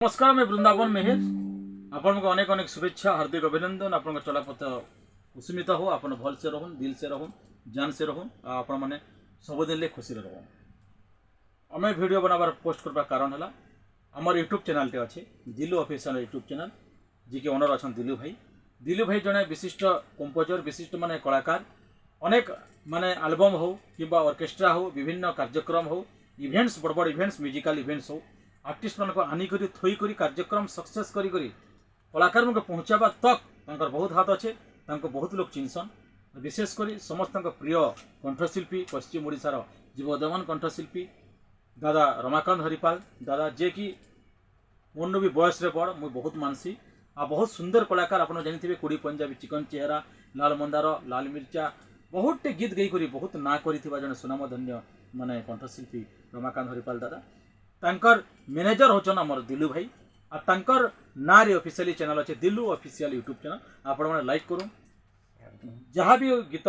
नमस्कार, मैं वृंदावन मेहर आपण को अनेक अनेक शुभेच्छा हार्दिक अभिनंदन। आपण चलापथ कुसुमित हो, आपण भल से रहून, दिल से रहून, जान से रहून, आपण मैंने सबुदिन खुशी रहून। आम वीडियो बनाबार पोस्ट करबार कारण है आमर यूट्यूब चैनल टे अच्छे दिलू ऑफिशियल यूट्यूब चैनल जी के ओनर अच्छा दिलू भाई जड़े विशिष्ट कंपोजर विशिष्ट माने कलाकार अनेक माने एल्बम हो कि ऑर्केस्ट्रा हो विभिन्न कार्यक्रम हो इवेंट्स बड़ बड़ इवेंट्स म्यूजिकल इवेंट्स हो आर्टिस्ट मान को आनिक थोई कार्यक्रम सक्सेस करी कलाकार मान पहुँचावा तक तंकर बहुत हाथ अच्छे बहुत लोग चिन्हसन विशेषकर समस्त प्रिय कंठशिल्पी पश्चिम ओडिशार जीवोदयमान कंठशिल्पी दादा रमाकांत हरिपाल दादा जे कि मन भी बयस बड़ मुझे बहुत मानसी आ बहुत सुंदर कलाकार आप जानते कुड़ी पंजाबी चिकन चेहरा लाल मंदार लाल मिर्चा बहुत गीत गई बहुत ना कर जन सुनामधन्य माने कंठशिल्पी रमाकांत हरिपाल दादा तांकर मैनेजर होचन आमर दिलू भाई आ तांकर ना रे ऑफिशियली चैनल अच्छे दिलू ऑफिशियल यूट्यूब चैनल आपण मैंने लाइक करूँ जहाँ भी गीत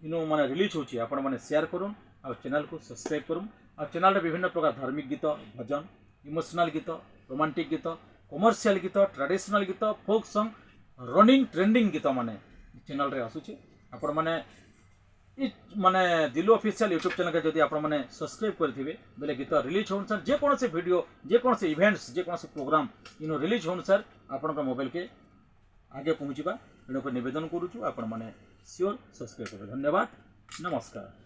इनो माने रिलीज होची आपण मैंने शेयर करूँ आ चैनल को सब्सक्राइब करूँ आ चैनल विभिन्न प्रकार धार्मिक गीत भजन इमोशनल गीत रोमांटिक गीत कमर्शियल गीत ट्रेडिशनल गीत फोक सॉन्ग रनिंग ट्रेंडिंग गीत माने चैनल रे आसुचे आपण माने माने दिलू ऑफिशियल यूट्यूब चैनल के जदि आपण माने सब्सक्राइब करथिबे बेले गीत रिलीज होन सर जे कोनसे वीडियो जे कोनसे इवेंट्स जे कोनसे प्रोग्राम इनो रिलीज होन सर आपण का मोबाइल के आगे पहुंचीबा एनो को निवेदन करूछु आपण माने श्योर सब्सक्राइब कर। धन्यवाद, नमस्कार।